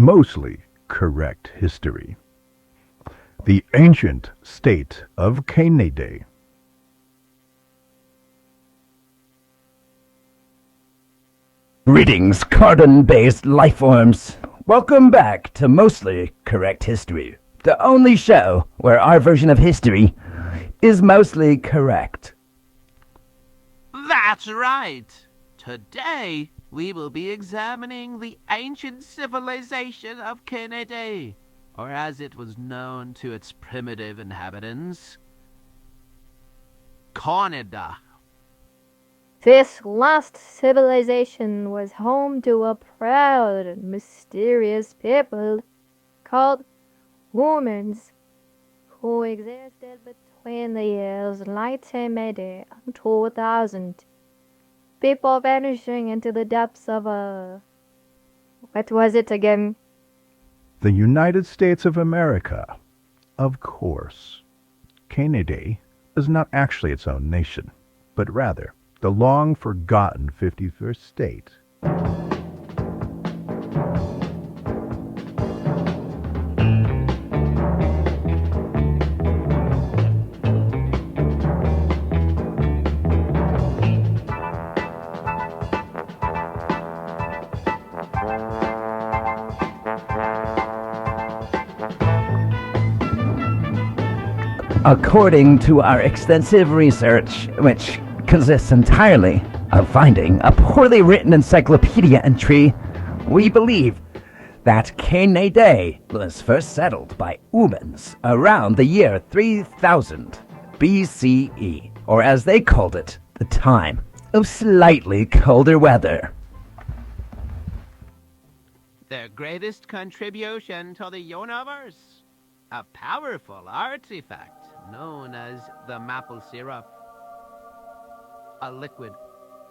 mostly correct history. The ancient state of Cay-Nay-Day. Greetings, carbon-based lifeforms. Welcome back to Mostly Correct History, the only show where our version of history is mostly correct. That's right. Today, we will be examining the ancient civilization of Cay-Nay-Day, or as it was known to its primitive inhabitants, Canada. This last civilization was home to a proud and mysterious people called Oohmans, who existed between the years 1980 and 2000. People vanishing into the depths of what was it again? The United States of America. Of course. Cay-Nay-Day is not actually its own nation, but rather the long-forgotten 51st state. According to our extensive research, which consists entirely of finding a poorly written encyclopedia entry, we believe that Cay-Nay-Day was first settled by Oohmans around the year 3000 BCE, or as they called it, the time of slightly colder weather. Their greatest contribution to the universe, a powerful artifact known as the maple syrup, a liquid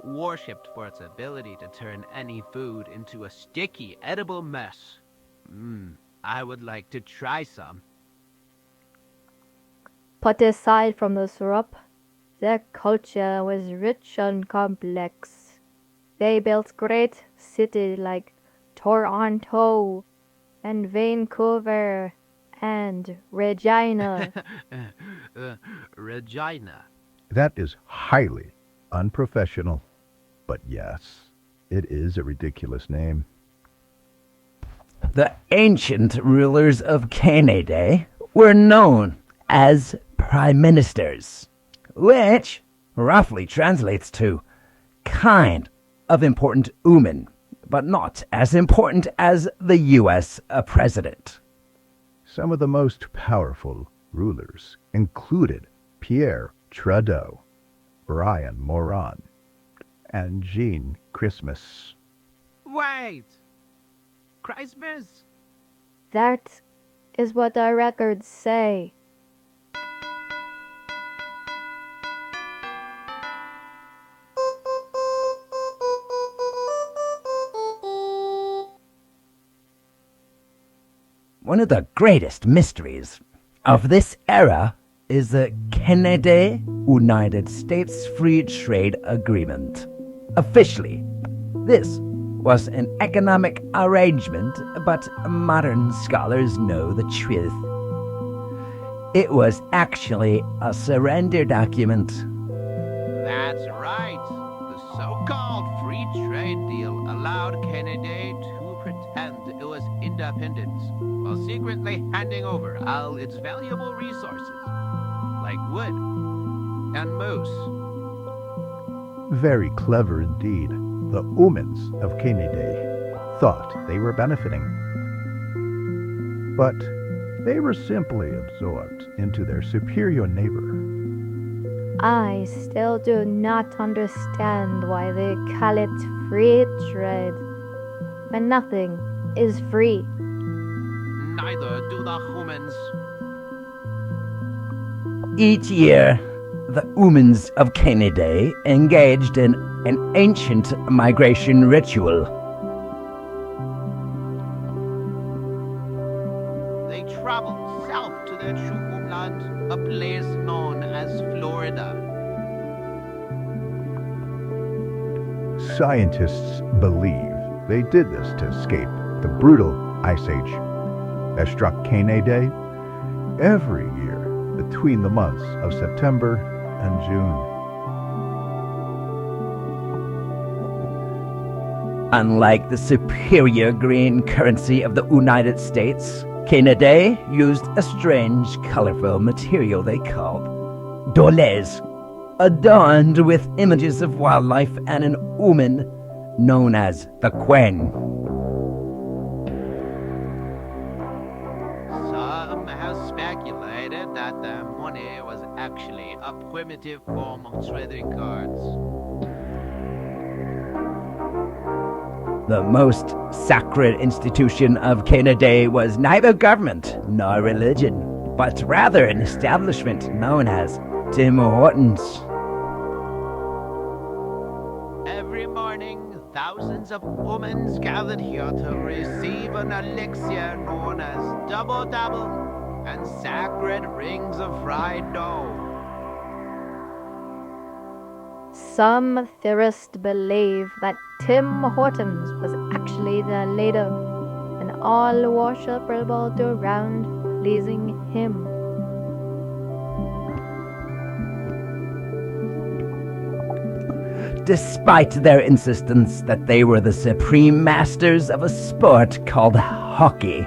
worshipped for its ability to turn any food into a sticky, edible mess. I would like to try some. But aside from the syrup, their culture was rich and complex. They built great cities like Toronto and Vancouver and Regina. Regina. That is highly unprofessional, but yes, it is a ridiculous name. The ancient rulers of Cay-Nay-Day were known as prime ministers, which roughly translates to kind of important Oohman, but not as important as the U.S. president. Some of the most powerful rulers included Pierre Trudeau, Brian Moran, and Jean Christmas. Wait! Christmas? That is what our records say. One of the greatest mysteries of this era is the Cay-Nay-Day United States Free Trade Agreement. Officially, this was an economic arrangement, but modern scholars know the truth. It was actually a surrender document. That's right. The so-called free trade deal allowed Cay-Nay-Day to pretend it was independent while secretly handing over all its valuable resources, like wood and moose. Very clever indeed. The Oohmans of Cay-Nay-Day thought they were benefiting. But they were simply absorbed into their superior neighbor. I still do not understand why they call it free trade, when nothing is free. Neither do the humans. Each year, the Oohmans of Cay-Nay-Day engaged in an ancient migration ritual. They traveled south to their true homeland, a place known as Florida. Scientists believe they did this to escape the brutal Ice Age that struck Cay-Nay-Day every year between the months of September and June. Unlike the superior green currency of the United States, Cay-Nay-Day used a strange, colorful material they called doles, adorned with images of wildlife and an Oohman known as the Quen. Some have speculated that the money was actually a primitive form of trading cards. The most sacred institution of Cay-Nay-Day was neither government nor religion, but rather an establishment known as Tim Hortons. Every morning, thousands of Oohmans gathered here to receive an elixir known as Double Double and sacred rings of fried dough. Some theorists believe that Tim Hortons was actually the leader, and all worship revolved around pleasing him. Despite their insistence that they were the supreme masters of a sport called hockey,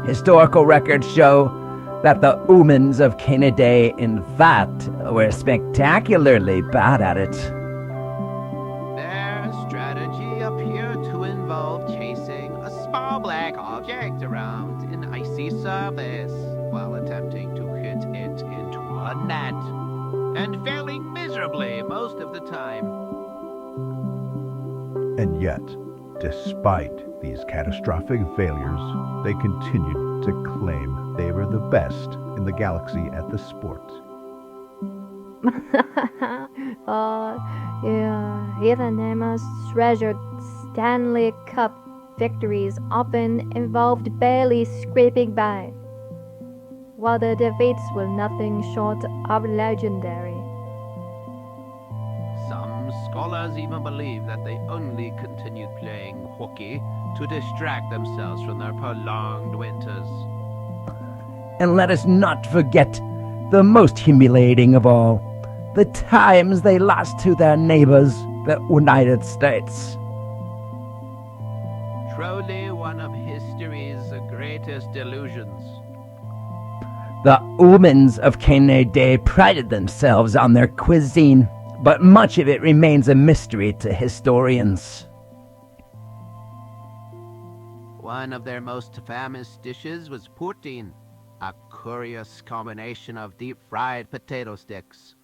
historical records show that the Oohmans of Cay-Nay-Day, in fact, were spectacularly bad at it. Their strategy appeared to involve chasing a small black object around an icy surface while attempting to hit it into a net, and failing miserably most of the time. And yet, despite these catastrophic failures, they continued to claim they were the best in the galaxy at the sport. Even their most treasured Stanley Cup victories often involved barely scraping by, while their defeats were nothing short of legendary. Some scholars even believe that they only continued playing hockey to distract themselves from their prolonged winters. And let us not forget the most humiliating of all, the times they lost to their neighbors, the United States. Truly one of history's greatest illusions. The Oohmans of Cay-Nay-Day prided themselves on their cuisine, but much of it remains a mystery to historians. One of their most famous dishes was poutine, a curious combination of deep-fried potato sticks,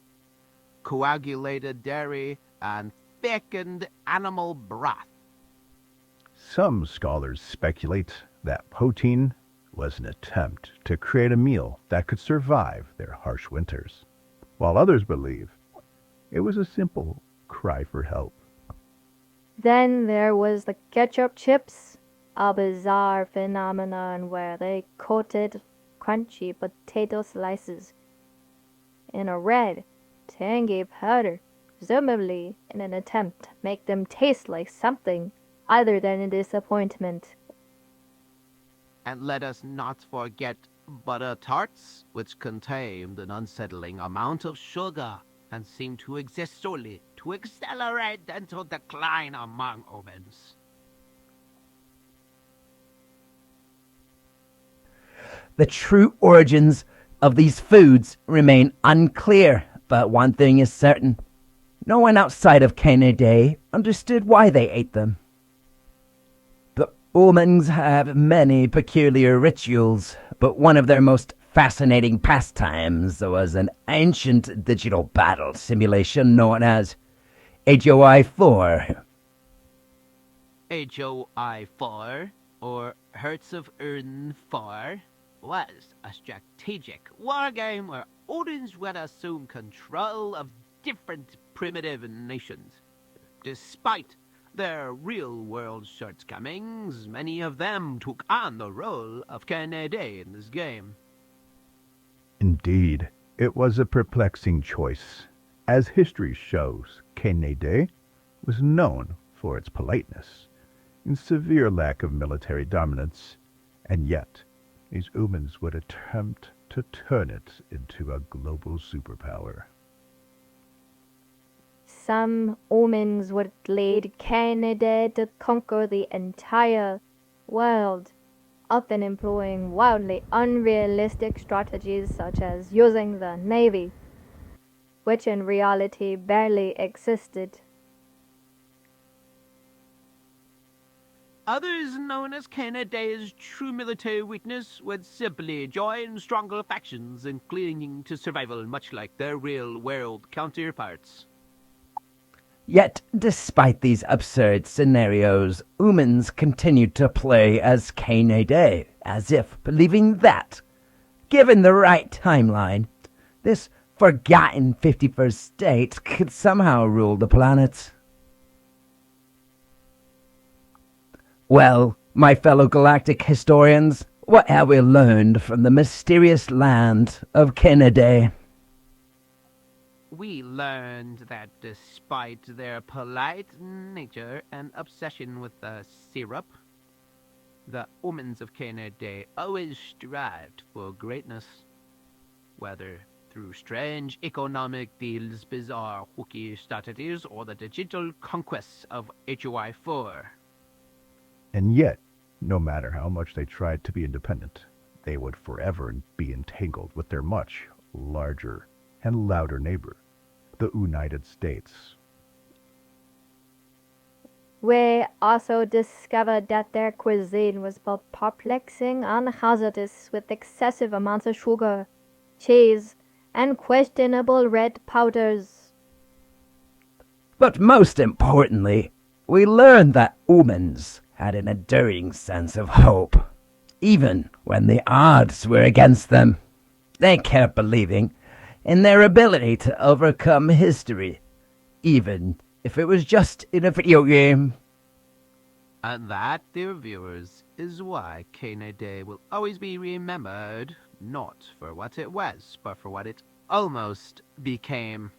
coagulated dairy, and thickened animal broth. Some scholars speculate that poutine was an attempt to create a meal that could survive their harsh winters, while others believe it was a simple cry for help. Then there was the ketchup chips, a bizarre phenomenon where they coated crunchy potato slices in a red, tangy powder, presumably in an attempt to make them taste like something other than a disappointment. And let us not forget butter tarts, which contained an unsettling amount of sugar and seemed to exist solely to accelerate dental decline among Oohmans. The true origins of these foods remain unclear, but one thing is certain. No one outside of Cay-Nay-Day understood why they ate them. The Oohmans have many peculiar rituals, but one of their most fascinating pastimes was an ancient digital battle simulation known as HOI-4. HOI-4, or Hearts of Urn 4, was a strategic wargame where Odins would assume control of different primitive nations. Despite their real-world shortcomings, many of them took on the role of Cay-Nay-Day in this game. Indeed, it was a perplexing choice. As history shows, Cay-Nay-Day was known for its politeness and severe lack of military dominance And yet, these Oohmans would attempt to turn it into a global superpower. Some Oohmans would lead Cay-Nay-Day to conquer the entire world, often employing wildly unrealistic strategies such as using the Navy, which in reality barely existed. Others, known as Cay-Nay-Day's true military weakness, would simply join stronger factions and clinging to survival, much like their real-world counterparts. Yet, despite these absurd scenarios, Oohmans continued to play as Cay-Nay-Day, as if believing that, given the right timeline, this forgotten 51st state could somehow rule the planet. Well, my fellow galactic historians, what have we learned from the mysterious land of Cay-Nay-Day? We learned that despite their polite nature and obsession with the syrup, the Oohmans of Cay-Nay-Day always strived for greatness, whether through strange economic deals, bizarre hooky strategies, or the digital conquests of HOI-4. And yet, no matter how much they tried to be independent, they would forever be entangled with their much larger and louder neighbor, the United States. We also discovered that their cuisine was both perplexing and hazardous, with excessive amounts of sugar, cheese, and questionable red powders. But most importantly, we learned that Oohmans had an enduring sense of hope, even when the odds were against them. They kept believing in their ability to overcome history, even if it was just in a video game. And that, dear viewers, is why Cay-Nay-Day will always be remembered, not for what it was, but for what it almost became.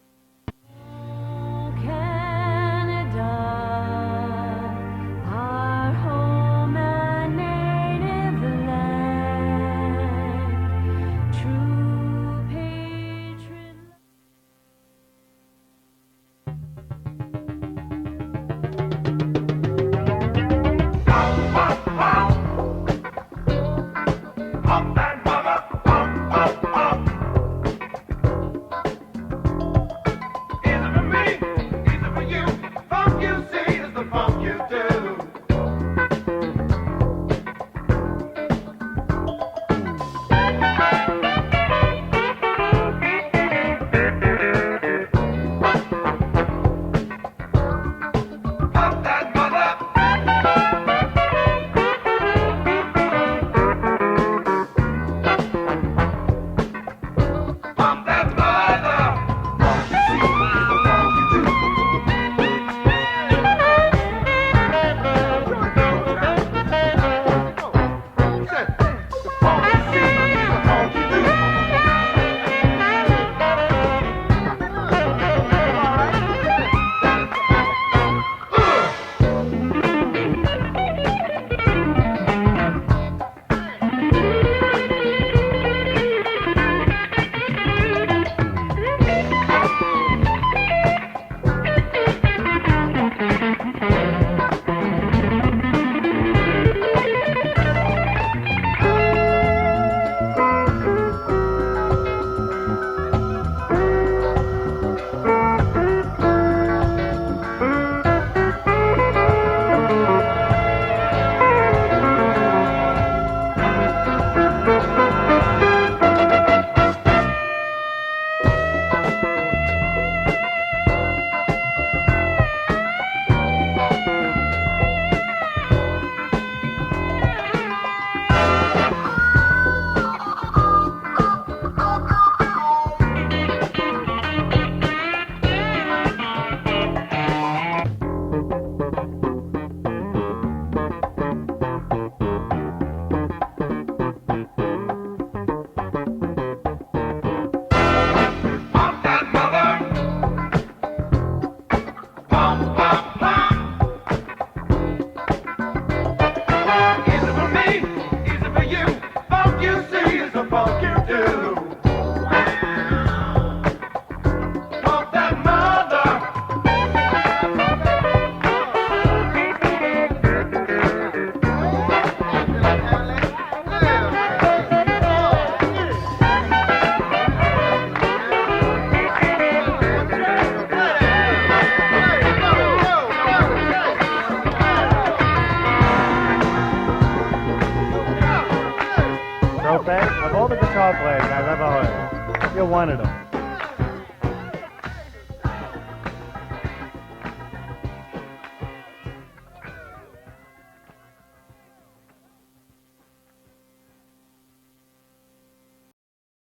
Of all the guitar players I've ever heard, you're one of them.